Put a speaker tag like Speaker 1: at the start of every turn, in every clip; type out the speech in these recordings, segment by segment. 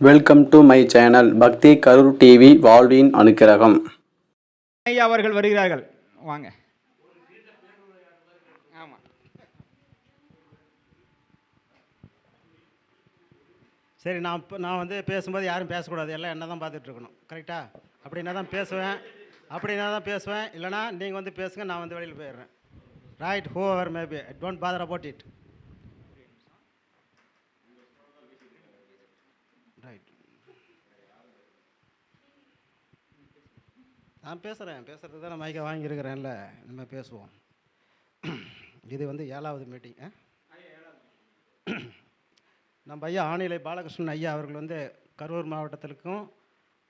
Speaker 1: Welcome to my channel பக்தி Karur TV வாழ்வின் அனுக்கிரகம்.
Speaker 2: ஐயா அவர்கள் வருகிறார்கள், வாங்க. ஆமாம்,
Speaker 3: சரி. நான் வந்து பேசும்போது யாரும் பேசக்கூடாது, எல்லாம் என்ன தான் பார்த்துட்டு இருக்கணும். கரெக்டா? அப்படின்னா தான் பேசுவேன். இல்லைனா நீங்கள் வந்து பேசுங்க, நான் வந்து வெளியில் போயிடுறேன். Right, who ever maybe, don't father about it. Right, நான் பேசுகிறது தான் நான் மைக்கை வாங்கியிருக்கிறேன்ல, நம்ம பேசுவோம். இது வந்து 7வது மீட்டிங். நம்ம ஐயா ஆணிலை பாலகிருஷ்ணன் ஐயா அவர்கள் வந்து கரூர் மாவட்டத்திற்கும்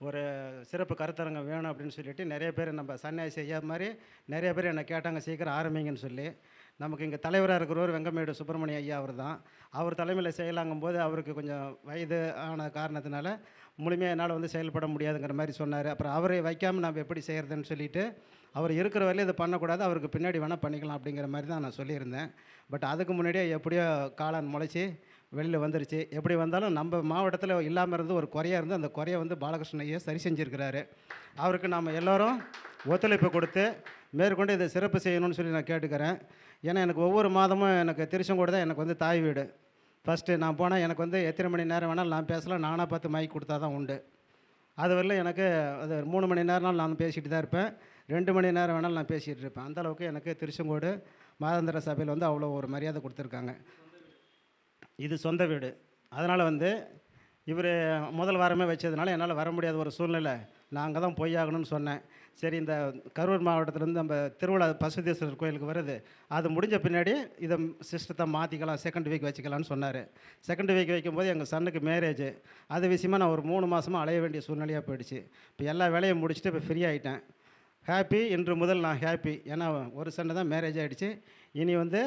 Speaker 3: ஒரு சிறப்பு கருத்தரங்கம் வேணும் அப்படின்னு சொல்லிட்டு நிறைய பேர், நம்ம சன்னியாசி ஐயா மாதிரி நிறைய பேர் என்னை கேட்டாங்க, சீக்கிரம் ஆரம்பிங்கன்னு சொல்லி. நமக்கு இங்கே தலைவராக இருக்கிறவர் வெங்கமேடு சுப்பிரமணிய ஐயா அவர் தான். அவர் தலைமையில் செயலாங்கும்போது அவருக்கு கொஞ்சம் வயது ஆன காரணத்தினால முழுமையாக என்னால் வந்து செயல்பட முடியாதுங்கிற மாதிரி சொன்னார். அப்புறம் அவரை வைக்காமல் நம்ம எப்படி செய்கிறதுன்னு சொல்லிவிட்டு, அவர் இருக்கிற வரையிலும் இது பண்ணக்கூடாது, அவருக்கு பின்னாடி வேணால் பண்ணிக்கலாம் அப்படிங்கிற மாதிரி தான் நான் சொல்லியிருந்தேன். பட் அதுக்கு முன்னாடியே எப்படியோ காளான் முளைச்சி வெளியில் வந்துருச்சு. எப்படி வந்தாலும் நம்ம மாவட்டத்தில் இல்லாமல் இருந்து ஒரு குறையாக இருந்து அந்த குறையை வந்து பாலகிருஷ்ணன் ஐயா சரி செஞ்சுருக்கிறாரு. அவருக்கு நம்ம எல்லோரும் ஒத்துழைப்பு கொடுத்து மேற்கொண்டு இதை சிறப்பு செய்யணும்னு சொல்லி நான் கேட்டுக்கிறேன். ஏன்னா எனக்கு ஒவ்வொரு மாதமும் எனக்கு திருச்செங்கோடு தான் எனக்கு வந்து தாய் வீடு. ஃபஸ்ட்டு நான் போனால் எனக்கு வந்து எத்தனை மணி நேரம் வேணாலும் நான் பேசலாம், நானாக பார்த்து மைக் கொடுத்தா தான் உண்டு. அது வரல எனக்கு அது 3 மணி நேரம்னாலும் நான் பேசிகிட்டு தான் இருப்பேன், 2 மணி நேரம் வேணாலும் நான் பேசிகிட்டு இருப்பேன். அந்தளவுக்கு எனக்கு திருச்செங்கோடு மாதாந்திர சபையில் வந்து அவ்வளோ ஒரு மரியாதை கொடுத்துருக்காங்க. இது சொந்த வீடு. அதனால் வந்து இவர் முதல் வாரமே வச்சதுனால என்னால் வர முடியாத ஒரு சூழ்நிலை. நான் அங்கே தான் போய் ஆகணும்னு சொன்னேன். சரி, இந்த கரூர் மாவட்டத்திலேருந்து நம்ம திருவிழா பசுதீஸ்வரர் கோயிலுக்கு வருது, அது முடிஞ்ச பின்னாடி இதை சிஸ்டத்தை மாற்றிக்கலாம், செகண்ட் வீக் வச்சுக்கலான்னு சொன்னார். செகண்ட் வீக் வைக்கும்போது எங்கள் சன்னுக்கு மேரேஜ். அது விஷயமாக நான் ஒரு 3 மாதமாக அலைய வேண்டிய சூழ்நிலையாக போயிடுச்சு. இப்போ எல்லா வேலையும் முடிச்சுட்டு இப்போ ஃப்ரீ ஆகிட்டேன். ஹாப்பி, இன்று முதல் நான் ஹாப்பி. ஏன்னா ஒரு சண்டை தான் மேரேஜ் ஆகிடுச்சு. இனி வந்து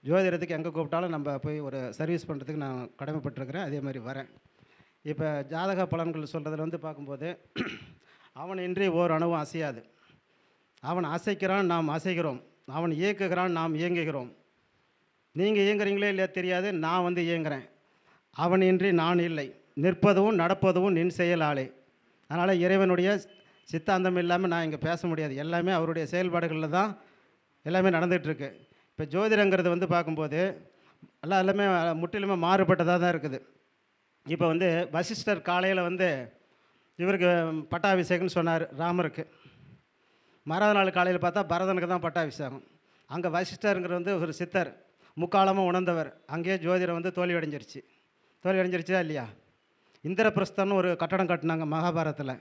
Speaker 3: ஜோதிடத்துக்கு எங்கே கூப்பிட்டாலும் நம்ம போய் ஒரு சர்வீஸ் பண்ணுறதுக்கு நான் கடமைப்பட்டிருக்கிறேன். அதே மாதிரி வரேன். இப்போ ஜாதக பலன்கள் சொல்கிறதுல வந்து பார்க்கும்போது, அவன் இன்றி ஓர் அணுவும் அசையாது. அவன் அசைக்கிறான், நாம் அசைகிறோம். அவன் இயக்குகிறான், நாம் இயங்குகிறோம். நீங்கள் இயங்குறீங்களே இல்லையா தெரியாது, நான் வந்து இயங்குகிறேன். அவன் இன்றி நான் இல்லை. நிற்பதும் நடப்பதும் நின் செயலாளே. அதனால் இறைவனுடைய சித்தாந்தம் இல்லாமல் நான் இங்கே பேச முடியாது. எல்லாமே அவருடைய செயல்பாடுகளில் தான் எல்லாமே நடந்துகிட்ருக்கு. இப்போ ஜோதிடங்கிறது வந்து பார்க்கும்போது எல்லாமே முற்றிலுமே மாறுபட்டதாக தான் இருக்குது. இப்போ வந்து வசிஷ்டர் காலையில் வந்து இவருக்கு பட்டாபிஷேகம்னு சொன்னார் ராமருக்கு. மறாவது நாள் காலையில் பார்த்தா பரதனுக்கு தான் பட்டாபிஷேகம். அங்கே வசிஷ்டருங்கிற வந்து ஒரு சித்தர், முக்காலமாக உணர்ந்தவர். அங்கேயே ஜோதிடம் வந்து தோல்வி அடைஞ்சிருச்சா இல்லையா? இந்திரபிரஸ்தம்னு ஒரு கட்டடம் கட்டினாங்க மகாபாரதத்தில்.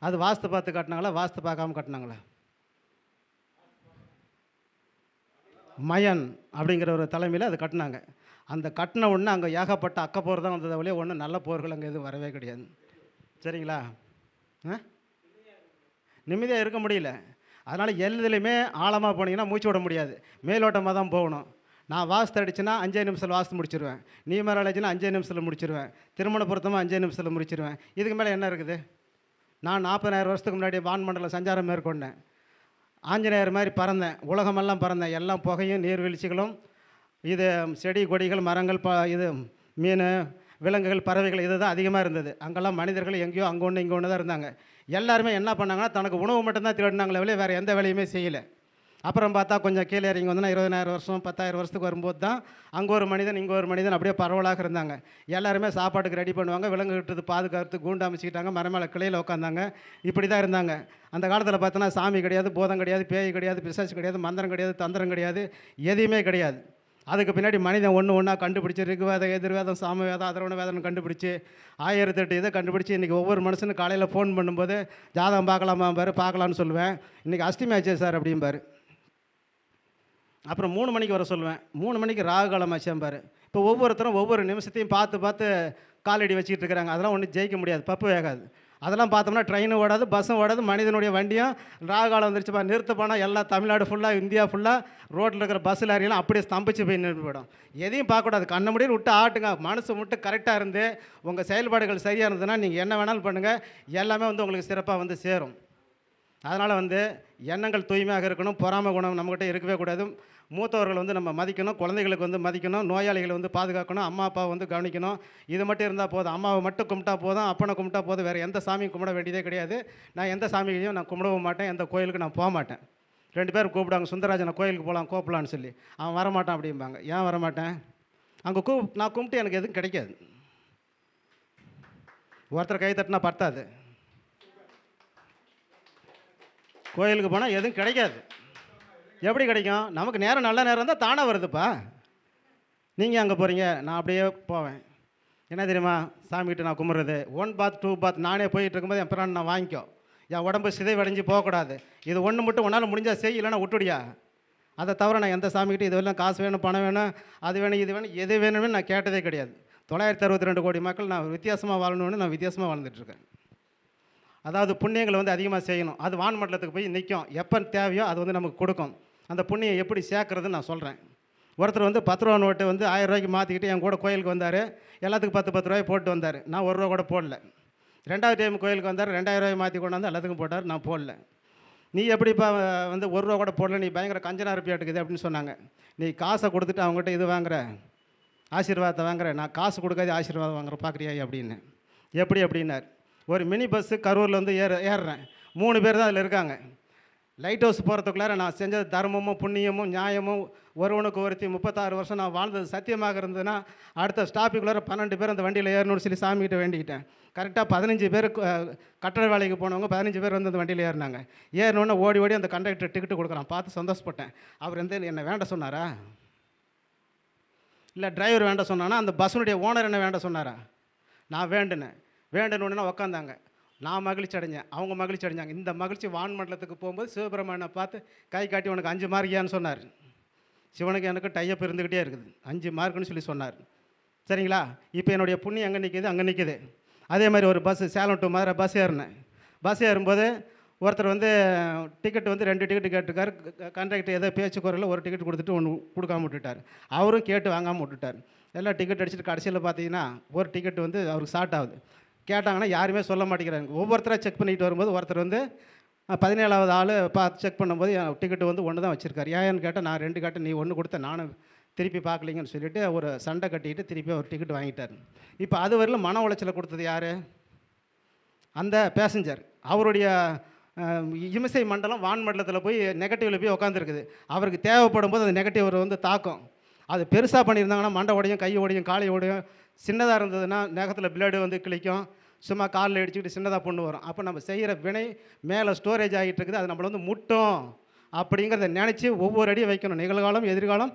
Speaker 3: அது வாஸ்து பார்த்து கட்டினாங்களா, வாஸ்து பார்க்காம கட்டினாங்களா? மயன் அப்படிங்கிற ஒரு தலைமையில் அது கட்டினாங்க. அந்த கட்டின உடனே அங்கே ஏகப்பட்ட அக்கப்போர் தான் வந்ததை வழியே ஒன்றும் நல்ல போர்கள் அங்கே எதுவும் வரவே கிடையாது. சரிங்களா? நிம்மதியாக இருக்க முடியல. அதனால் எதுலையுமே ஆழமாக போனீங்கன்னா மூச்சு விட முடியாது, மேலோட்டமாக தான் போகணும். நான் வாஸ்து அடிச்சுன்னா 5 நிமிஷத்தில் வாஸ்து முடிச்சிடுவேன். நீ மேலே அடிச்சுன்னா 5 நிமிஷத்தில் முடிச்சிடுவேன். திருமண பொருத்தமாக 5 நிமிஷத்தில் முடிச்சிடுவேன். இதுக்கு மேலே என்ன இருக்குது? நான் 40,000 வருஷத்துக்கு முன்னாடி வான்மண்டல சஞ்சாரம் மேற்கொண்டேன். ஆஞ்சநேயர் மாதிரி பறந்தேன், உலகமெல்லாம் பறந்தேன். எல்லாம் புகையும் நீர்வீழ்ச்சிகளும், இது செடி கொடிகள் மரங்கள், இது மீன் விலங்குகள் பறவைகள் இது தான் அதிகமாக இருந்தது. அங்கெல்லாம் மனிதர்கள் எங்கேயோ அங்கே ஒன்று இங்கே ஒன்று தான் இருந்தாங்க. எல்லாருமே என்ன பண்ணாங்கன்னா தனக்கு உணவு மட்டும்தான் தேடினாங்களே வெளியே வேறு எந்த வேலையுமே செய்யலை. அப்புறம் பார்த்தா கொஞ்சம் கீழே இறங்கி வந்தோன்னா 20,000 வருஷம் 10,000 வருஷத்துக்கு வரும்போது தான் அங்கே ஒரு மனிதன் இங்கே ஒரு மனிதன் அப்படியே பரவலாக இருந்தாங்க. எல்லாருமே சாப்பாட்டுக்கு ரெடி பண்ணுவாங்க, விலங்குகிட்டது பாதுகாத்து கூண்டு அமைச்சிக்கிட்டாங்க, மரமேல கிளையில் உட்காந்தாங்க. இப்படி தான் இருந்தாங்க. அந்த காலத்தில் பார்த்தோன்னா சாமி கிடையாது, பூதம் கிடையாது, பேய் கிடையாது, பிசாசு கிடையாது, மந்திரம் கிடையாது, தந்திரம் கிடையாது, எதையுமே கிடையாது. அதுக்கு பின்னாடி மனிதன் ஒன்றா கண்டுபிடிச்சி ரிகுவேதம், எதிர்வேதம், சாமவேதம், அதர்வண வேதம் கண்டுபிடிச்சி 1008 இதை கண்டுபிடிச்சி இன்றைக்கி ஒவ்வொரு மனுஷனும் காலையில் ஃபோன் பண்ணும்போது ஜாதகம் பார்க்கலாமா பாரு, பார்க்கலான்னு சொல்லுவேன். இன்றைக்கி அஷ்டமி ஆச்சு சார் அப்படிம்பாரு. அப்புறம் 3 மணிக்கு வர சொல்லுவேன். 3 மணிக்கு ராகு காலம் ஆச்சேம்பார். இப்போ ஒவ்வொருத்தரும் ஒவ்வொரு நிமிஷத்தையும் பார்த்து காலடி வச்சுக்கிட்டு இருக்கிறாங்க. அதெல்லாம் ஒன்றும் ஜெயிக்க முடியாது, பப்பு வேகாது. அதெல்லாம் பார்த்தோம்னா ட்ரெயினும் ஓடாது, பஸ்ஸும் ஓடாது, மனிதனுடைய வண்டியும் ராகு காலம் வந்துருச்சுப்பா நிறுத்த போனால் எல்லாம் தமிழ்நாடு ஃபுல்லாக, இந்தியா ஃபுல்லாக ரோட்டில் இருக்கிற பஸ் லாரியெல்லாம் அப்படியே ஸ்தம்பிச்சு போய் நின்று போயிடும். எதையும் பார்க்கக்கூடாது, கண்ண முடியும் விட்டு ஆட்டுங்க. மனசு மட்டும் கரெக்டாக இருந்து உங்கள் செயல்பாடுகள் சரியாக இருந்ததுன்னா நீங்கள் என்ன வேணாலும் பண்ணுங்கள், எல்லாமே வந்து உங்களுக்கு சிறப்பாக வந்து சேரும். அதனால் வந்து எண்ணங்கள் தூய்மையாக இருக்கணும், பொறாமை குணம் நம்மகிட்ட இருக்கவே கூடாது. மூத்தவர்கள் வந்து நம்ம மதிக்கணும், குழந்தைகளுக்கு வந்து மதிக்கணும், நோயாளிகளை வந்து பாதுகாக்கணும், அம்மா அப்பாவை வந்து கவனிக்கணும். இது மட்டும் இருந்தால் போதும். அம்மாவை மட்டும் கும்பிட்டா போதும், அப்பனை கும்பிட்டா போதும், வேறு எந்த சாமியும் கும்பிட வேண்டியதே கிடையாது. நான் எந்த சாமியையும் நான் கும்பிடவும் மாட்டேன், எந்த கோயிலுக்கு நான் போக மாட்டேன். 2 பேர் கூப்பிடுவாங்க, சுந்தரராஜனை கோயிலுக்கு போகலாம் கூப்பிடலான்னு சொல்லி. அவன் வரமாட்டான் அப்படிம்பாங்க. ஏன் வரமாட்டேன்? அங்கே நான் கும்பிட்டு எனக்கு எதுவும் கிடைக்காது. ஒருத்தர் கை தட்டினா பத்தாது. கோயிலுக்கு போனால் எதுவும் கிடைக்காது. எப்படி கிடைக்கும்? நமக்கு நேரம் நல்ல நேரம் இருந்தால் தானாக வருதுப்பா. நீங்கள் அங்கே போகிறீங்க, நான் அப்படியே போவேன். என்ன தெரியுமா? சாமிகிட்ட நான் கும்பிட்றது 1 பாத் 2 பாத் நானே போயிட்டு இருக்கும்போது என் பிரான் நான் வாங்கிக்கோ. என் உடம்பு சிதைவடைஞ்சு போகக்கூடாது. இது ஒன்று மட்டும் உன்னால் முடிஞ்சால் செய், இல்லைன்னா விட்டுடியா. அதை தவிர நான் எந்த சாமிக்கிட்ட இது வரலாம் காசு வேணும், பணம் வேணும், அது வேணும், இது வேணும், எது வேணும்னு நான் கேட்டதே கிடையாது. 962 கோடி மக்கள் நான் வித்தியாசமாக வாழணும்னு நான் வித்தியாசமாக வாழ்ந்துட்டுருக்கேன். அதாவது புண்ணியங்களை வந்து அதிகமாக செய்யணும். அது வான்மண்டலத்துக்கு போய் நிற்கும். எப்போ தேவையோ அது வந்து நமக்கு கொடுக்கும். அந்த புண்ணியம் எப்படி சேர்க்குறதுன்னு நான் சொல்கிறேன். ஒருத்தர் வந்து 10 ரூபா நோட்டை வந்து 1000 ரூபாய்க்கு மாற்றிக்கிட்டு என் கூட கோயிலுக்கு வந்தார். எல்லாத்துக்கும் 10 ரூபாய் போட்டு வந்தார். நான் 1 ரூபா கூட போடல. 2வது டைம் கோயிலுக்கு வந்தார், 2000 ரூபாய் மாற்றி கொண்டாந்து எல்லாத்துக்கும் போட்டார், நான் போடல. நீ எப்படிப்பா வந்து 1 ரூபா கூட போடல, நீ பயங்கர கஞ்சனா இருப்பியாட்டுக்குது அப்படின்னு சொன்னாங்க. நீ காசை கொடுத்துட்டு அவங்ககிட்ட இது வாங்குற, ஆசீர்வாதத்தை வாங்குற, நான் காசு கொடுக்காத ஆசீர்வாதம் வாங்குற பார்க்குறியா அப்படின்னு. எப்படி அப்படின்னார். ஒரு மினி பஸ்ஸு கரூரில் வந்து ஏறுறேன். 3 பேர் தான் அதில் இருக்காங்க. லைட் ஹவுஸ் போகிறதுக்குள்ளார நான் செஞ்சது தர்மமும் புண்ணியமும் நியாயமும், ஒருவனுக்கு ஒருத்தி 36 வருஷம் நான் வாழ்ந்தது சத்தியமாக இருந்ததுன்னா, அடுத்த ஸ்டாப்புக்குள்ளார 12 பேர் அந்த வண்டியில் ஏறணும்னு சொல்லி சாமிகிட்ட வேண்டிக்கிட்டேன். கரெக்டாக 15 பேர் கட்டட வேலைக்கு போனவங்க 15 பேர் வந்து அந்த வண்டியில் ஏறினாங்க. ஏறினோடனே ஓடி ஓடி அந்த கண்டக்டர் டிக்கெட்டு கொடுக்குறான். பார்த்து சந்தோஷப்பட்டேன். அவர் வந்து என்னை வேண்ட சொன்னாரா? இல்லை டிரைவர் வேண்ட சொன்னானா? அந்த பஸ்ஸுடைய ஓனர் என்ன வேண்ட சொன்னாரா? நான் வேண்டணுன்னா உக்காந்தாங்க. நான் மகிழ்ச்சி அடைஞ்சேன், அவங்க மகிழ்ச்சி அடைஞ்சாங்க. இந்த மகிழ்ச்சி வான்மண்டலத்துக்கு போகும்போது சிவபெருமானை பார்த்து கை காட்டி உனக்கு 5 மார்க்கியான்னு சொன்னார். சிவனுக்கு எனக்கு டைப் இருந்துக்கிட்டே இருக்குது. 5 மார்க்குன்னு சொல்லி சொன்னார். சரிங்களா? இப்போ என்னுடைய புண்ணியம் எங்கே நிற்கிது? அங்கே நிற்கிது. அதே மாதிரி ஒரு bus Salem to Madurai bus ஏறினேன். பஸ் ஏறும்போது ஒருத்தர் வந்து டிக்கெட் வந்து 2 டிக்கெட்டு கேட்டிருக்காரு. கண்டக்டர் ஏதோ பேச்சு குறையில் ஒரு டிக்கெட் கொடுத்துட்டு ஒன்று கொடுக்காம விட்டுட்டார். அவரும் கேட்டு வாங்காமல் விட்டுட்டார். எல்லாம் டிக்கெட் அடிச்சுட்டு கடைசியில் பார்த்தீங்கன்னா ஒரு டிக்கெட் வந்து அவருக்கு ஷார்ட் ஆகுது. கேட்டாங்கன்னா யாருமே சொல்ல மாட்டேங்கிறாங்க. ஒவ்வொருத்தராக செக் பண்ணிட்டு வரும்போது ஒருத்தர் வந்து 17வது ஆள் பார்த்து செக் பண்ணும்போது என் டிக்கெட்டு வந்து 1 தான் வச்சுருக்காரு. ஏன்னு கேட்டால் நான் 2 கேட்டேன், நீ 1 கொடுத்த, நானும் திருப்பி பார்க்கலிங்கன்னு சொல்லிவிட்டு ஒரு சண்டை கட்டிக்கிட்டு திருப்பி ஒரு டிக்கெட் வாங்கிட்டார். இப்போ அது வரையிலும் மன உளைச்சலை கொடுத்தது யார்? அந்த பேசஞ்சர். அவருடைய இமிசை மண்டலம் வான்மண்டலத்தில் போய் நெகட்டிவில் போய் உட்காந்துருக்குது. அவருக்கு தேவைப்படும் போது அந்த நெகட்டிவ் வந்து தாக்கும். அது பெருசாக பண்ணியிருந்தாங்கன்னா மண்டை உடையும், கை உடையும், காலை உடையும். சின்னதாக இருந்ததுன்னா நகத்தில் பிளேடு வந்து கிழிக்கும். சும்மா காலில் அடிச்சுக்கிட்டு சின்னதாக பொண்ணு வரும். அப்போ நம்ம செய்கிற வினை மேலே ஸ்டோரேஜ் ஆகிட்டு இருக்குது, அது நம்மளை வந்து முட்டும் அப்படிங்கிறத நினச்சி ஒவ்வொரு அடியும் வைக்கணும். நிகழ்காலம், எதிர்காலம்,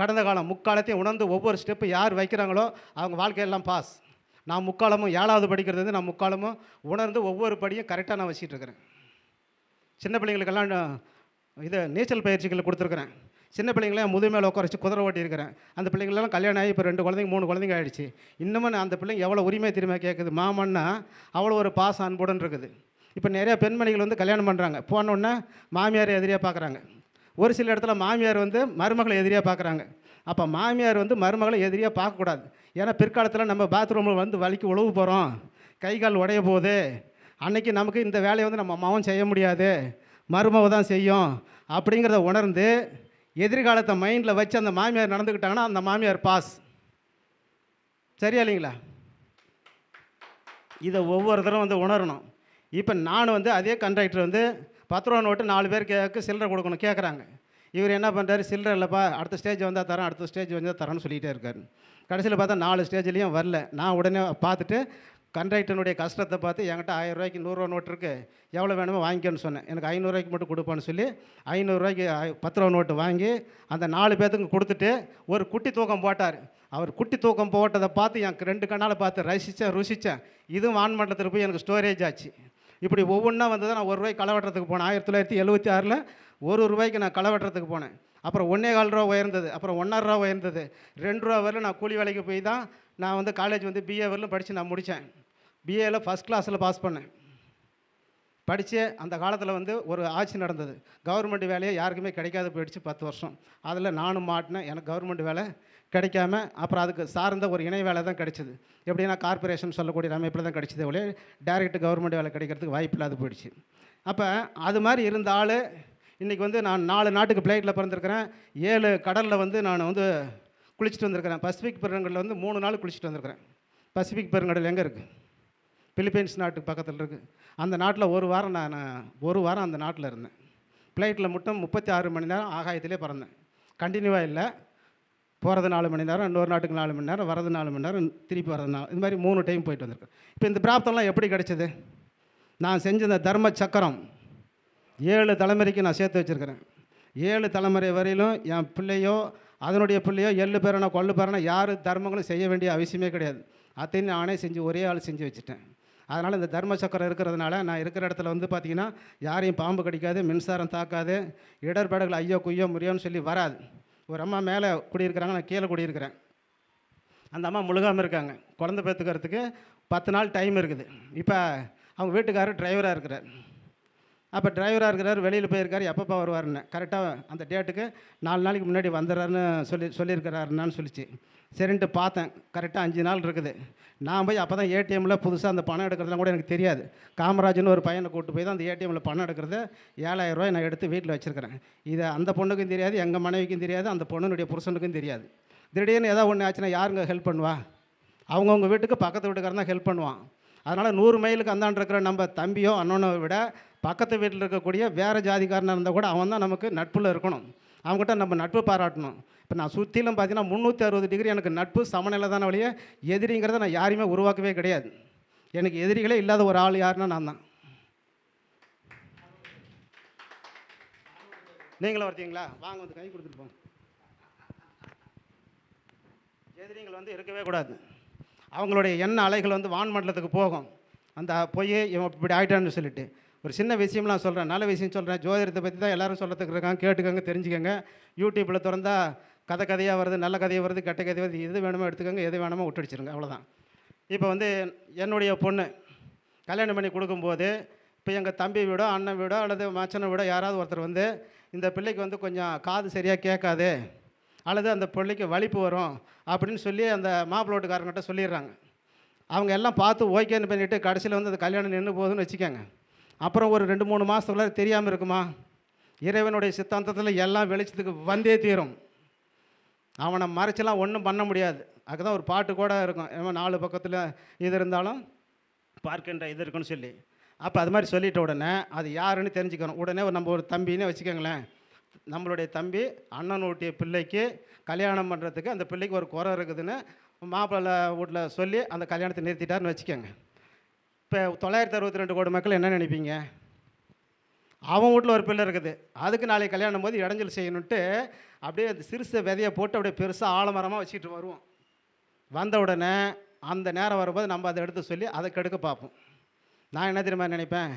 Speaker 3: கடந்த காலம், முக்காலத்தையும் உணர்ந்து ஒவ்வொரு ஸ்டெப்பு யார் வைக்கிறாங்களோ அவங்க வாழ்க்கையெல்லாம் பாஸ். நான் முக்காலமும் 7வது படிக்கிறது வந்து நான் முக்காலமும் உணர்ந்து ஒவ்வொரு படியும் கரெக்டாக நான் வச்சிட்டு இருக்கிறேன். சின்ன பிள்ளைங்களுக்கெல்லாம் இது நீச்சல் பயிற்சிகள் கொடுத்துருக்குறேன். சின்ன பிள்ளைங்களாம் முதுமையில் உட்கார வச்சு குதிரை ஓட்டியிருக்கிறேன். அந்த பிள்ளைங்களெல்லாம் கல்யாணம் ஆகி இப்போ 2 குழந்தைங்க 3 குழந்தைங்க ஆகிடுச்சு. இன்னமும் அந்த பிள்ளைங்க எவ்வளோ உரிமை திரும்ப கேட்குது. மாமன்னா அவ்வளோ ஒரு பாசம் அன்புடன் இருக்குது. இப்போ நிறையா பெண்மணிகள் வந்து கல்யாணம் பண்ணுறாங்க. போனோடனே மாமியார் எதிரியாக பார்க்குறாங்க. ஒரு சில இடத்துல மாமியார் வந்து மருமகளை எதிரியாக பார்க்குறாங்க. அப்போ மாமியார் வந்து மருமகளை எதிரியாக பார்க்கக்கூடாது. ஏன்னா பிற்காலத்தில் நம்ம பாத்ரூமில் வந்து வலிக்கு உழவு போகிறோம், கை கால் உடைய போகுது, அன்றைக்கி நமக்கு இந்த வேலையை வந்து நம்ம அம்மாவும் செய்ய முடியாது, மருமவை தான் செய்யும் அப்படிங்கிறத உணர்ந்து எதிர்காலத்தை மைண்டில் வச்சு அந்த மாமியார் நடந்துக்கிட்டாங்கன்னா அந்த மாமியார் பாஸ். சரியா இல்லைங்களா? இதை ஒவ்வொருத்தரும் வந்து உணரணும். இப்போ நான் வந்து அதே கண்டக்டர் வந்து 10 ரூபா நோட்டு 4 பேர் சில்லறை கொடுக்கணும் கேட்குறாங்க. இவர் என்ன பண்ணுறாரு? சில்லறை இல்லைப்பா, அடுத்த ஸ்டேஜ் வந்தால் தரேன், அடுத்த ஸ்டேஜ் வந்தால் தரேன்னு சொல்லிகிட்டே இருக்காரு. கடைசியில் பார்த்தா 4 ஸ்டேஜ்லேயும் வரல. நான் உடனே பார்த்துட்டு கண்டக்டனுடைய கஷ்டத்தை பார்த்து என்கிட்ட 1000 ரூபாய்க்கு 100 ரூபா நோட்டு இருக்குது, எவ்வளோ வேணுமோ வாங்கிக்கோன்னு சொன்னேன். எனக்கு 500 ரூபாய்க்கு மட்டும் கொடுப்பான்னு சொல்லி 500 ரூபாய்க்கு 10 ரூபா நோட்டு வாங்கி அந்த 4 பேர்த்துக்கு கொடுத்துட்டு ஒரு குட்டி தூக்கம் போட்டார். அவர் குட்டி தூக்கம் போட்டதை பார்த்து எனக்கு 2 கண்ணால் பார்த்து ருசித்தேன். இதுவும் வான்மண்டலத்தில் போய் எனக்கு ஸ்டோரேஜ் ஆச்சு. இப்படி ஒவ்வொன்றா வந்து தான் நான் 1 ரூபாய்க்கு களை வெட்டுறதுக்கு போனேன். 1976 1 ரூபாய்க்கு நான் களை வெட்டுறதுக்கு போனேன். அப்புறம் 1.25 ரூபா உயர்ந்தது, அப்புறம் 1.5 ரூபா உயர்ந்தது, 2 ரூபா வரல. நான் கூலி வேலைக்கு போய் தான் நான் வந்து காலேஜ் வந்து பிஏ வரலும் படித்து நான் முடித்தேன். பிஏவில் ஃபஸ்ட் கிளாஸில் பாஸ் பண்ணேன். படித்து அந்த காலத்தில் வந்து ஒரு ஆட்சி நடந்தது. கவர்மெண்ட் வேலையை யாருக்குமே கிடைக்காது போயிடுச்சு 10 வருஷம். அதில் நானும் மாட்டினேன். எனக்கு கவர்மெண்ட் வேலை கிடைக்காம அப்புறம் அதுக்கு சார்ந்த ஒரு இணை வேலை தான் கிடைச்சிது. எப்படின்னா கார்ப்பரேஷன் சொல்லக்கூடிய அமைப்பில் தான் கிடைச்சதே ஒழிய டைரக்ட் கவர்மெண்ட் வேலை கிடைக்கிறதுக்கு வாய்ப்பு இல்லாத போயிடுச்சு. அப்போ அது மாதிரி இருந்த ஆள் இன்றைக்கி வந்து நான் 4 நாட்டுக்கு ஃப்ளைட்டில் பிறந்திருக்கிறேன். 7 கடலில் வந்து நான் வந்து குளிச்சுட்டு வந்திருக்கிறேன். பசிபிக் பெருங்கடலில் வந்து 3 நாள் குளிச்சுட்டு வந்திருக்கிறேன். பசிபிக் பெருங்கடல் எங்கே இருக்குது? பிலிப்பைன்ஸ் நாட்டுக்கு பக்கத்தில் இருக்குது. அந்த நாட்டில் ஒரு வாரம் அந்த நாட்டில் இருந்தேன். ஃப்ளைட்டில் மட்டும் 36 மணி நேரம் ஆகாயத்திலே பறந்தேன். கண்டினியூவாக இல்லை, போகிறது 4 மணி நேரம், இன்னொரு நாட்டுக்கு 4 மணி நேரம், வரது 4 மணி நேரம், திருப்பி வரது 4, இது மாதிரி 3 டைம் போயிட்டு வந்திருக்கேன். இப்போ இந்த பிராப்தம்லாம் எப்படி கிடைச்சது? நான் செஞ்ச இந்த தர்ம சக்கரம் 7 தலைமுறைக்கு நான் சேர்த்து வச்சுருக்கிறேன். 7 தலைமுறை வரையிலும் என் பிள்ளையோ அதனுடைய பிள்ளையோ எள்ளு பேரனா கொள்ளு பேரனா யார் தர்மங்களும் செய்ய வேண்டிய அவசியமே கிடையாது. அதையும் நானே செஞ்சு ஒரே ஆள் செஞ்சு வச்சுட்டேன். அதனால் இந்த தர்ம சக்கரம் இருக்கிறதுனால நான் இருக்கிற இடத்துல வந்து பார்த்திங்கன்னா யாரையும் பாம்பு கடிக்காது, மின்சாரம் தாக்காது, இடர்பாடுகள் ஐயோ குய்யோ முறியோன்னு சொல்லி வராது. ஒரு அம்மா மேலே குடியிருக்கிறாங்க, நான் கீழே குடியிருக்கிறேன். அந்த அம்மா முழுகாமல் இருக்காங்க. குழந்தை பெற்றுக்கிறதுக்கு 10 நாள் டைம் இருக்குது. இப்போ அவங்க வீட்டுக்காரர் டிரைவராக இருக்கிறார். அப்போ டிரைவராக இருக்கிறார், வெளியில் போயிருக்கார், எப்பப்போ வருவாருன்னு கரெக்டாக அந்த டேட்டுக்கு 4 நாளைக்கு முன்னாடி வந்துடுறாருன்னு சொல்லியிருக்கிறாருன்னு சொல்லிச்சு. சரின்ட்டு பார்த்தேன், கரெக்டாக 5 நாள் இருக்குது. நான் போய் அப்போ தான் ஏடிஎம்மில் புதுசாக அந்த பணம் எடுக்கிறதுலாம் கூட எனக்கு தெரியாது. காமராஜ்னு ஒரு பையனை கூப்பிட்டு போய் தான் அந்த ஏடிஎம்மில் பணம் எடுக்கிறது 7000 ரூபாய் நான் எடுத்து வீட்டில் வச்சுருக்கிறேன். இதை அந்த பொண்ணுக்கும் தெரியாது, எங்கள் மனைவிக்கும் தெரியாது, அந்த பொண்ணுடைய புருஷனுக்கும் தெரியாது. திடீர்னு ஏதாவது ஒன்று ஆச்சுன்னா யாருங்க ஹெல்ப் பண்ணுவா? அவங்கவுங்க வீட்டுக்கு பக்கத்து வீட்டுக்காரன் தான் ஹெல்ப் பண்ணுவான். அதனால் 100 மைலுக்கு அந்தாண்டு இருக்கிற நம்ம தம்பியோ அண்ணனோ விட பக்கத்து வீட்டில் இருக்கக்கூடிய வேறு ஜாதிக்காரனாக இருந்தால் கூட அவன் தான் நமக்கு நட்பில் இருக்கணும். அவங்ககிட்ட நம்ம நட்பு பாராட்டணும். இப்போ நான் சுற்றிலும் பார்த்தீங்கன்னா 360 டிகிரி எனக்கு நட்பு சமநிலை தானே வழியே எதிரிங்கிறத நான் யாரையுமே உருவாக்கவே கிடையாது. எனக்கு எதிரிகளே இல்லாத ஒரு ஆள் யாருன்னா நான் தான். நீங்களும் வரத்தீங்களா? வாங்க வந்து கை கொடுத்துட்டு போங்க. எதிரிகள் வந்து இருக்கவே கூடாது. அவங்களுடைய எண்ண அலைகள் வந்து வான்மண்டலத்துக்கு போகும். அந்த பொய் இவன் இப்படி ஆகிட்டான்னு சொல்லிட்டு ஒரு சின்ன விஷயம் நான் சொல்கிறேன், நல்ல விஷயம் சொல்கிறேன். ஜோதிடத்தை பற்றி தான் எல்லோரும் சொல்லத்துக்கு இருக்காங்க, கேட்டுக்கோங்க, தெரிஞ்சுக்கோங்க. யூடியூப்பில் திறந்தா கதையாக வருது, நல்ல கதையாக வருது, கெட்ட கதை வருது. எது வேணுமோ எடுத்துக்கோங்க, எது வேணுமோ விட்டுடிச்சிருங்க, அவ்வளோதான். இப்போ வந்து என்னுடைய பொண்ணு கல்யாணம் பண்ணி கொடுக்கும்போது இப்போ எங்கள் தம்பி வீடோ அண்ணன் வீடோ அல்லது மச்சனை வீடோ யாராவது ஒருத்தர் வந்து இந்த பிள்ளைக்கு வந்து கொஞ்சம் காது சரியாக கேட்காது அல்லது அந்த பிள்ளைக்கு வலிப்பு வரும் அப்படின்னு சொல்லி அந்த மாப்பிள்ளை வீட்டுக்காரங்கிட்ட சொல்லிடுறாங்க. அவங்க எல்லாம் பார்த்து ஓகேன்னு பண்ணிவிட்டு கடைசியில் வந்து அந்த கல்யாணம் நின்று போகுதுன்னு வச்சுக்கோங்க. அப்புறம் ஒரு 2-3 மாதத்துக்குள்ள தெரியாமல் இருக்குமா? இறைவனுடைய சித்தாந்தத்தில் எல்லாம் வெளிச்சத்துக்கு வந்தே தீரும். அவனை மறைச்செல்லாம் ஒன்றும் பண்ண முடியாது. அதுதான் ஒரு பாட்டு கூட இருக்கும், ஏன்னா 4 பக்கத்தில் இது இருந்தாலும் பார்க்கின்ற இது இருக்குன்னு சொல்லி. அப்போ அது மாதிரி சொல்லிட்ட உடனே அது யாருன்னு தெரிஞ்சுக்கணும். உடனே நம்ம ஒரு தம்பின்னு வச்சுக்கோங்களேன், நம்மளுடைய தம்பி அண்ணனுடைய பிள்ளைக்கு கல்யாணம் பண்ணுறதுக்கு அந்த பிள்ளைக்கு ஒரு குறை இருக்குதுன்னு மாப்பிள்ளை வீட்டில் சொல்லி அந்த கல்யாணத்தை நிறுத்திட்டாருன்னு வச்சுக்கோங்க. இப்போ 962 கோடி மக்கள் என்ன நினைப்பீங்க? அவன் வீட்டில் ஒரு பிள்ளை இருக்குது, அதுக்கு நாளைக்கு கல்யாணம் போது இடைஞ்சல் செய்யணுன்ட்டு அப்படியே அந்த சிறுசை விதையை போட்டு அப்படியே பெருசாக ஆலமரமாக வச்சுக்கிட்டு வருவோம். வந்த உடனே அந்த நேரம் வரும்போது நம்ம அதை எடுத்து சொல்லி அதை கெடுக்க பார்ப்போம். நான் என்ன தெரியுமா நினைப்பேன்,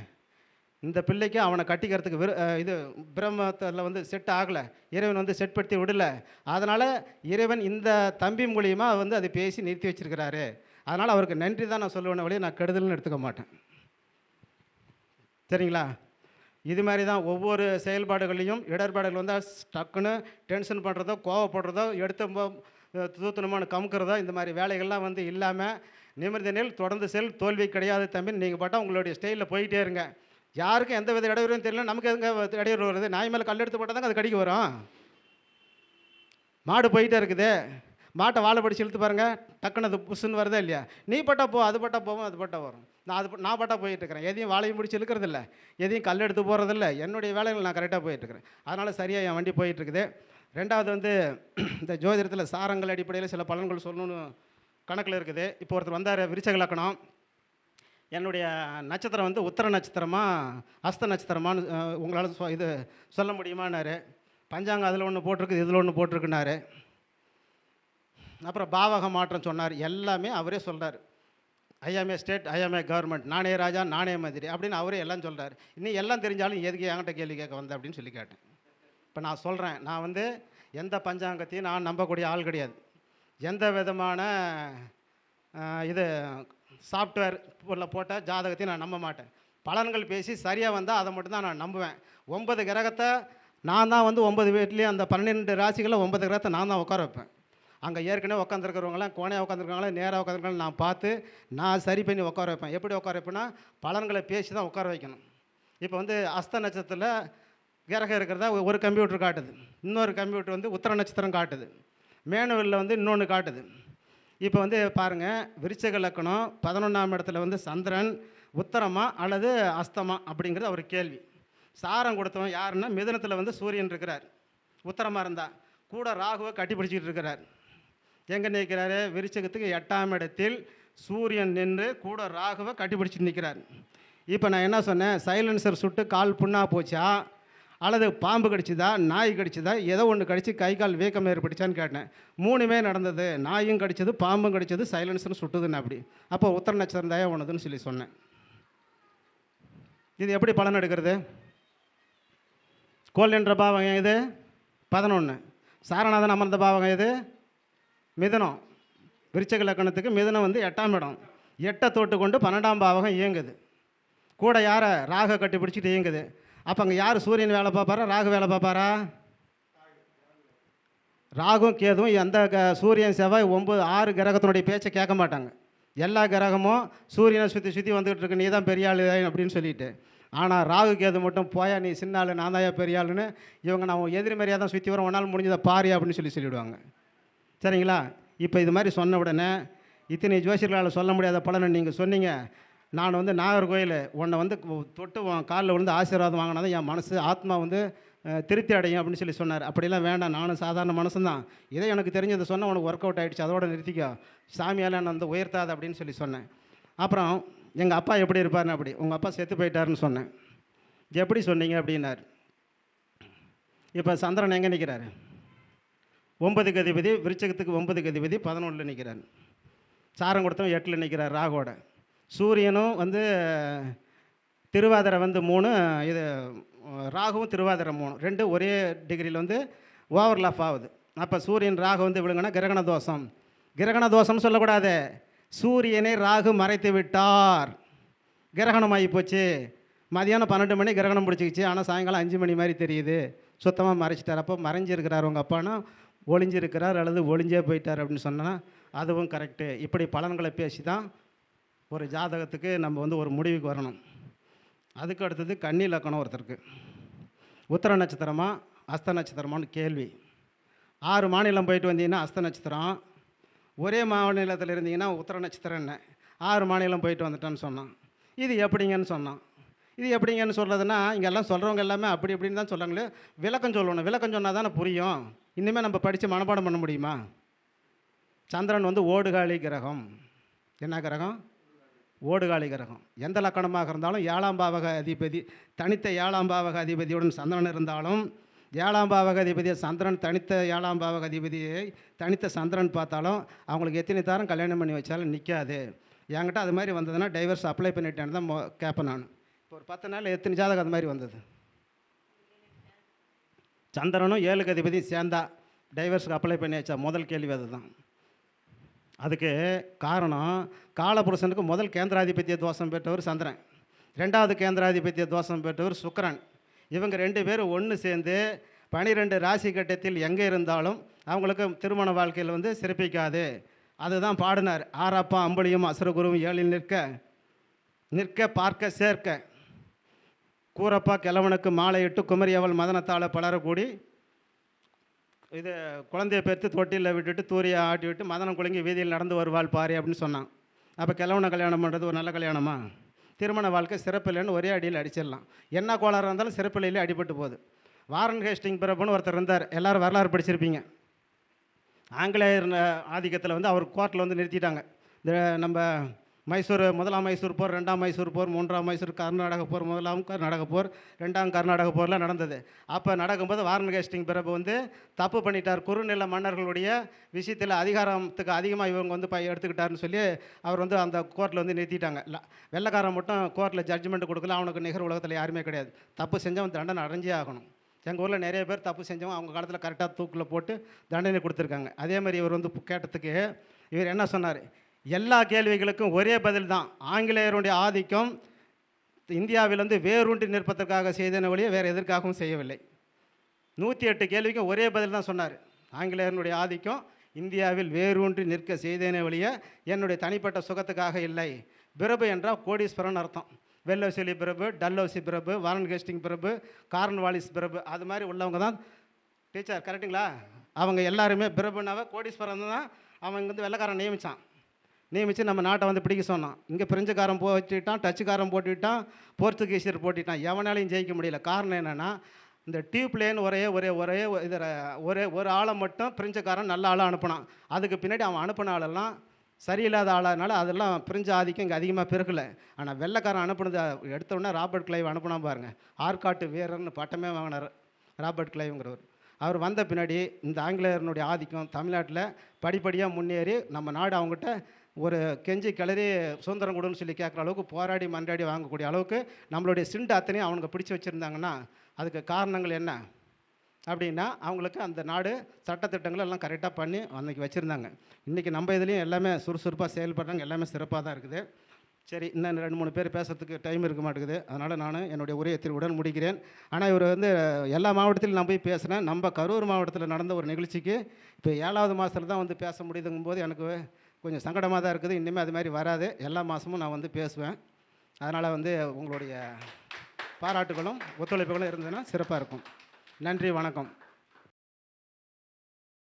Speaker 3: இந்த பிள்ளைக்கு அவனை கட்டிக்கிறதுக்கு இது பிரம்மத்தில் வந்து செட் ஆகலை, இறைவன் வந்து செட் படுத்தி விடலை. அதனால் இறைவன் இந்த தம்பி மூலியமாக வந்து அதை பேசி நிறுத்தி வச்சிருக்கிறாரு. அதனால் அவருக்கு நன்றி தான் நான் சொல்லுவேன் வழியே நான் கெடுதல்னு எடுத்துக்க மாட்டேன். சரிங்களா? இது மாதிரி தான் ஒவ்வொரு செயல்பாடுகளையும் இடர்பாடுகள் வந்தால் டக்குன்னு டென்ஷன் பண்ணுறதோ கோவப்படுறதோ எடுத்து தூத்தனமான கமுக்கிறதோ இந்த மாதிரி வேலைகள்லாம் வந்து இல்லாமல் நிமிர்ந்த நெல் தொடர்ந்து செல் தோல்வி கிடையாது தம்பி. நீங்கள் பாட்டா உங்களுடைய ஸ்டைலில் போயிட்டே இருங்க. யாருக்கும் எந்த வித இடையூறும் தெரியல, நமக்கு எதுங்க இடையூறு வருது? நாய் மேலே கல் எடுத்து போட்டால் தாங்க அது கடிக்க வரும். மாடு போயிட்டே இருக்குது, மாட்டை வாழை படிச்சு இழுத்து பாருங்கள், டக்குன்னு அது புஷ்ஷுன்னு வருதா இல்லையா? நீ பட்டா போ, அது பட்டா போவோம், அது பட்டா வரும். நான் பட்டா போயிட்டுருக்கிறேன், எதையும் வாழையும் முடிச்சு இழுக்கிறதில்ல, எதையும் கல் எடுத்து போகிறதில்ல, என்னுடைய வேலைகள் நான் கரெக்டாக போயிட்டுருக்கிறேன். அதனால் சரியாக என் வண்டி போயிட்டுருக்குது. ரெண்டாவது வந்து இந்த ஜோதிடத்தில் சாரங்கள் அடிப்படையில் சில பலன்கள் சொல்லணும்னு கணக்கில் இருக்குது. இப்போ ஒருத்தர் வந்தார், விருச்சக லக்கணம், என்னுடைய நட்சத்திரம் வந்து உத்தர நட்சத்திரமா அஸ்த நட்சத்திரமானு உங்களால் இது சொல்ல முடியுமான்னாரு. பஞ்சாங்கம் அதில் ஒன்று போட்டிருக்கு, இதில் ஒன்று போட்டிருக்குனாரு. அப்புறம் பாவக மாற்றம் சொன்னார். எல்லாமே அவரே சொல்கிறார். ஐயாமே ஸ்டேட், ஐயாமே கவர்மெண்ட், நானே ராஜா நானே மந்திரி அப்படின்னு அவரே எல்லாம் சொல்கிறார். இன்னும் எல்லாம் தெரிஞ்சாலும் எதுக்கு என்கிட்ட கேள்வி கேட்க வந்த அப்படின்னு சொல்லி கேட்டேன். இப்போ நான் சொல்கிறேன், நான் வந்து எந்த பஞ்சாங்கத்தையும் நான் நம்பக்கூடிய ஆள் கிடையாது. எந்த விதமான இது சாஃப்ட்வேர் போட்ட ஜாதகத்தையும் நான் நம்ப மாட்டேன். பலன்கள் பேசி சரியாக வந்தால் அதை மட்டும்தான் நான் நம்புவேன். 9 கிரகத்தை நான் தான் வந்து 9 வீட்லேயும் அந்த 12 ராசிகளில் 9 கிரகத்தை நான் தான் உட்கார வைப்பேன். அங்கே ஏற்கனவே உட்காந்துருக்கிறவங்களாம் கோணையாக உட்காந்துருக்காங்களா நேராக உட்காந்துருக்காங்களா நான் பார்த்து நான் சரி பண்ணி உட்கார வைப்பேன். எப்படி உட்கார வைப்பேன்னா பலன்களை பேசி தான் உட்கார வைக்கணும். இப்போ வந்து அஸ்த நட்சத்திரத்தில் கிரகம் இருக்கிறதா ஒரு கம்ப்யூட்டர் காட்டுது, இன்னொரு கம்ப்யூட்டர் வந்து உத்தர நட்சத்திரம் காட்டுது, மேனுவலில் வந்து இன்னொன்று காட்டுது. இப்போ வந்து பாருங்கள், விருச்சிக லக்கணம் 11ஆம் இடத்துல வந்து சந்திரன் உத்தரமா அல்லது அஸ்தமா அப்படிங்கிறது அவர் கேள்வி. சாரம் கொடுத்தவன் யாருன்னா மிதுனத்தில் வந்து சூரியன் இருக்கிறார், உத்தரமாக இருந்தால் கூட ராகுவை கட்டி பிடிச்சிக்கிட்டு இருக்கிறார். எங்கே நிற்கிறாரு? விருச்சிகத்துக்கு 8ஆம் இடத்தில் சூரியன் நின்று கூட ராகுவை கட்டி பிடிச்சிட்டு நிற்கிறார். இப்போ நான் என்ன சொன்னேன், சைலன்சர் சுட்டு கால் புண்ணாக போச்சா அல்லது பாம்பு கடிச்சுதா நாய் கடிச்சுதா ஏதோ ஒன்று கடிச்சு கை கால் வீக்கம் ஏற்பட்டுச்சான்னு கேட்டேன். மூணுமே நடந்தது, நாயும் கடிச்சது பாம்பும் கடிச்சது சைலன்சரும் சுட்டுதுன்னு. அப்படி அப்போ உத்தர நட்சத்திரம் தயா ஒன்றுதுன்னு சொல்லி சொன்னேன். இது எப்படி பலன் எடுக்கிறது? கோல் என்ற பாவம் இது 11, சாரநாதன் அமர்ந்த பாவம் இது மிதுனம். விருச்சிக லக்கணத்துக்கு மிதுனம் வந்து 8ஆம் இடம், 8 தொட்டு கொண்டு 12ஆம் பாவகம் இயங்குது. கூட யாரை? ராக கட்டி பிடிச்சிட்டு இயங்குது. அப்போ அங்கே யார் சூரியன் வேலை பார்ப்பாரா ராகு வேலை பார்ப்பாரா? ராகும் கேதுவும் எந்த சூரியன் செவ்வாய் 6 கிரகத்தினுடைய பேச்சை கேட்க மாட்டாங்க. எல்லா கிரகமும் சூரியனை சுற்றி சுற்றி வந்துக்கிட்டு இருக்கு, நீ தான் பெரிய ஆள் அப்படின்னு சொல்லிட்டு. ஆனால் ராகு கேது மட்டும் போயா நீ சின்ன ஆள் நான் தான் பெரிய ஆளுன்னு இவங்க நான் எதிர்மறையாக தான் சுற்றி வரோம், ஒன்றால் முடிஞ்சதை பாரு அப்படின்னு சொல்லிவிடுவாங்க. சரிங்களா? இப்போ இது மாதிரி சொன்ன உடனே இத்தனை ஜோசியர்களால் சொல்ல முடியாத பலனை நீங்கள் சொன்னீங்க. நான் வந்து நாகர்கோயில் உன்னை வந்து தொட்டு காலில் விழுந்து ஆசீர்வாதம் வாங்கினா தான் என் மனசு ஆத்மா வந்து திருப்தி அடையும் அப்படின்னு சொல்லி சொன்னார். அப்படிலாம் வேண்டாம், நானும் சாதாரண மனுஷன்தான், இதே எனக்கு தெரிஞ்சதை சொன்னால் உனக்கு ஒர்க் அவுட் ஆகிடுச்சு, அதோட நிறுத்திக்கோ, சாமியால் நான் வந்து உயர்த்தாது அப்படின்னு சொல்லி சொன்னேன். அப்புறம் எங்கள் அப்பா எப்படி இருப்பார்னு, அப்படி உங்கள் அப்பா செத்து போயிட்டாருன்னு சொன்னேன். எப்படி சொன்னீங்க அப்படின்னார். இப்போ சந்திரன் எங்கே நிற்கிறாரு? 9க்கு அதிபதி, விருச்சிகத்துக்கு 9க்கு அதிபதி 11ல் நிற்கிறார். சாரம் கொடுத்தவன் 8ல் நிற்கிறார் ராகோட. சூரியனும் வந்து திருவாதிரை வந்து 3, இது ராகுவும் திருவாதிரை 3, 2 ஒரே டிகிரியில் வந்து ஓவர்லாப் ஆகுது. அப்போ சூரியன் ராகு வந்து விழுங்கன்னா கிரகண தோஷம். கிரகண தோஷம்னு சொல்லக்கூடாது, சூரியனை ராகு மறைத்து விட்டார், கிரகணம் ஆகி போச்சு. மதியானம் 12 மணி கிரகணம் பிடிச்சிக்கிச்சு, ஆனால் சாயங்காலம் 5 மணி மாதிரி தெரியுது, சுத்தமாக மறைச்சிட்டார். அப்போ மறைஞ்சிருக்கிறார் உங்கள் அப்பானா ஒளிஞ்சிருக்கிறார் அல்லது ஒளிஞ்சே போயிட்டார் அப்படின்னு சொன்னால் அதுவும் கரெக்டு. இப்படி பலன்களை பேசி தான் ஒரு ஜாதகத்துக்கு நம்ம வந்து ஒரு முடிவுக்கு வரணும். அதுக்கு அடுத்தது கன்னி லக்கணம் ஒருத்தருக்கு உத்தர நட்சத்திரமா அஸ்த நட்சத்திரமானு கேள்வி. 6 மாநிலம் போயிட்டு வந்தீங்கன்னா அஸ்த நட்சத்திரம், ஒரே மாநிலத்தில் இருந்தீங்கன்னா உத்தர நட்சத்திரம். என்ன 6 மாநிலம் போயிட்டு வந்துட்டான்னு சொன்னான். இது எப்படிங்கன்னு சொன்னான். இது எப்படிங்கன்னு சொல்கிறதுனா இங்கெல்லாம் சொல்கிறவங்க எல்லாமே அப்படி இப்படின்னு தான் சொல்கிறாங்களே, விளக்கம் சொல்லணும். விளக்கம் சொன்னால் தானே புரியும். இனிமேல் நம்ம படித்து மனப்பாடம் பண்ண முடியுமா? சந்திரன் வந்து ஓடுகாலி கிரகம். என்ன கிரகம்? ஓடுகாலி கிரகம். எந்த லக்கணமாக இருந்தாலும் 7ஆம் பாவக அதிபதி, தனித்த 7ஆம் பாவக அதிபதியுடன் சந்திரன் இருந்தாலும் 7ஆம் பாவக அதிபதியை சந்திரன் தனித்த 7ஆம் பாவக அதிபதியை தனித்த சந்திரன் பார்த்தாலும் அவங்களுக்கு எத்தனை தாரம் கல்யாணம் பண்ணி வச்சாலும் நிற்காது. என்கிட்ட அது மாதிரி வந்ததுன்னா டைவர்ஸ் அப்ளை பண்ணிட்டேன்னு தான் கேட்பேன் நான். இப்போ ஒரு 10 நாள் எத்தனை ஜாதகம் அது மாதிரி வந்தது? சந்திரனும் 7க்கு அதிபதியும் சேர்ந்தா டைவர்ஸுக்கு அப்ளை பண்ணி வச்சா? முதல் கேள்வி அதுதான். அதுக்கு காரணம் காலபுருஷனுக்கு முதல் கேந்திராதிபத்திய தோஷம் பெற்றவர் சந்திரன், 2வது கேந்திராதிபத்திய தோஷம் பெற்றவர் சுக்கிரன். இவங்க 2 பேரும் ஒன்று சேர்ந்து 12 ராசி கட்டத்தில் எங்கே இருந்தாலும் அவங்களுக்கு திருமண வாழ்க்கையில் வந்து சிறப்பிக்காது. அதுதான் பாடினார். ஆறாப்பா அம்பளியும் அசுரகுருவும் 7இல் நிற்க பார்க்க சேர்க்க, கூறப்பா கிழவனுக்கு மாலை இட்டு குமரி அவள் மதனத்தால் பலரக்கூடி, இது குழந்தைய பெற்று தொட்டியில் விட்டுட்டு தூரியை ஆட்டி விட்டு மதனம் குலுங்கி வீதியில் நடந்து வருவாள் பாரு அப்படின்னு சொன்னான். அப்போ கிழவனை கல்யாணம் பண்ணுறது ஒரு நல்ல கல்யாணமா? திருமண வாழ்க்கை சிறப்பில்லைன்னு ஒரே அடியில் அடிச்சிடலாம். என்ன கோளாறு இருந்தாலும் சிறப்பில்லையிலே அடிபட்டு போகுது. வாரன் ஹேஸ்டிங் பிரபுன்னு ஒருத்தர் இருந்தார், எல்லோரும் வரலாறு படிச்சிருப்பீங்க. ஆங்கிலேயர் ஆதிக்கத்தில் வந்து அவர் கோர்ட்டில் வந்து நிறுத்திட்டாங்க. இந்த நம்ம மைசூர் 1ஆம் மைசூர் போர், 2ஆம் மைசூர் போர், 3ஆம் மைசூர் கர்நாடக போர், 1ஆம் கர்நாடக போர், 2ஆம் கர்நாடக போர்லாம் நடந்தது. அப்போ நடக்கும்போது வாரன் ஹேஸ்டிங் பிரபு வந்து தப்பு பண்ணிட்டார். குறுநில மன்னர்களுடைய விஷயத்தில் அதிகாரத்துக்கு அதிகமாக இவங்க வந்து எடுத்துக்கிட்டாருன்னு சொல்லி அவர் வந்து அந்த கோர்ட்டில் வந்து நிறுத்திட்டாங்க. வெள்ளைக்காரன் மட்டும் கோர்ட்டில் ஜட்ஜ்மெண்ட் கொடுக்கல, அவனுக்கு நிகர் உலகத்தில் யாருமே கிடையாது. தப்பு செஞ்சவன் தண்டனை அடைஞ்சே ஆகணும். எங்கள் ஊரில் நிறைய பேர் தப்பு செஞ்சவங்க அவங்க காலத்தில் கரெக்டாக தூக்கில் போட்டு தண்டனை கொடுத்துருக்காங்க. அதே மாதிரி இவர் வந்து கேட்டதுக்கு இவர் என்ன சொன்னார்? எல்லா கேள்விகளுக்கும் ஒரே பதில் தான். ஆங்கிலேயருடைய ஆதிக்கம் இந்தியாவில் வந்து வேரூன்றி நிற்பதற்காக செய்தன வழியே வேறு எதற்காகவும் செய்யவில்லை. 108 கேள்விக்கும் ஒரே பதில் தான் சொன்னார். ஆங்கிலேயருடைய ஆதிக்கம் இந்தியாவில் வேரூன்றி நிற்க செய்தேனே ஒழிய என்னுடைய தனிப்பட்ட சுகத்துக்காக இல்லை. பிரபு என்றால் கோடீஸ்வரன் அர்த்தம். வெல்லோசிலி பிரபு, டல்லோசி பிரபு, வாரன் கேஸ்டிங் பிரபு, கார்ன்வாலிஸ் பிரபு, அது மாதிரி உள்ளவங்க தான் டீச்சர், கரெக்டுங்களா? அவங்க எல்லாருமே பிரபுனாவே கோடீஸ்வரன் தான். அவன் வந்து வெள்ளைக்காரன் நியமித்து நம்ம நாட்டை வந்து பிடிக்க சொன்னான். இங்கே பிரெஞ்சுக்காரன் போட்டுட்டான், டச்சுக்காரன் போட்டுவிட்டான், போர்த்துகீசியர் போட்டுட்டான். எவனாலையும் ஜெயிக்க முடியல. காரணம் என்னென்னா, இந்த டியூப்லேன்னு ஒரு ஆளை மட்டும் பிரெஞ்சுக்காரன் நல்ல ஆளாக அனுப்பினான். அதுக்கு பின்னாடி அவன் அனுப்பின ஆளெல்லாம் சரியில்லாத ஆளாதனால அதெல்லாம் பிரெஞ்சு ஆதிக்கம் இங்கே அதிகமாக பெருகலை. ஆனால் வெள்ளைக்காரன் அனுப்புனது எடுத்தோடனே ராபர்ட் கிளைவ் அனுப்புனா பாருங்கள். ஆற்காட்டு வீரர்னு பட்டமே வாங்கினார் ராபர்ட் கிளைவ்ங்கிறவர். அவர் வந்த பின்னாடி இந்த ஆங்கிலேயர்களுடைய ஆதிக்கம் தமிழ்நாட்டில் படிப்படியாக முன்னேறி நம்ம நாடு அவங்ககிட்ட ஒரு கெஞ்சி கிளறி சுதந்திரம் கொடுன்னு சொல்லி கேட்குற அளவுக்கு போராடி மன்றாடி வாங்கக்கூடிய அளவுக்கு நம்மளுடைய சிண்டு அத்தனையும் அவனுக்கு பிடிச்சி வச்சுருந்தாங்கன்னா அதுக்கு காரணங்கள் என்ன அப்படின்னா, அவங்களுக்கு அந்த நாடு சட்டத்திட்டங்கள் எல்லாம் கரெக்டாக பண்ணி அன்றைக்கி வச்சுருந்தாங்க. இன்றைக்கி நம்ம இதுலேயும் எல்லாமே சுறுசுறுப்பாக செயல்படுறாங்க, எல்லாமே சிறப்பாக தான் இருக்குது. சரி, இன்னும் 2-3 பேர் பேசுறதுக்கு டைம் இருக்க மாட்டேங்குது. அதனால் நான் என்னுடைய உரையை உடன் முடிக்கிறேன். ஆனால் இவர் வந்து எல்லா மாவட்டத்திலும் நான் போய் பேசுகிறேன். நம்ம கரூர் மாவட்டத்தில் நடந்த ஒரு நிகழ்ச்சிக்கு இப்போ 7வது மாதத்தில் தான் வந்து பேச முடியுதுங்கும் போது எனக்கு கொஞ்சம் சங்கடமாக தான் இருக்குது. இனிமேல் அது மாதிரி வராது. எல்லா மாதமும் நான் வந்து பேசுவேன். அதனால் வந்து உங்களுடைய பாராட்டுகளும் ஒத்துழைப்புகளும் இருந்ததுன்னா சிறப்பாக இருக்கும். நன்றி, வணக்கம்.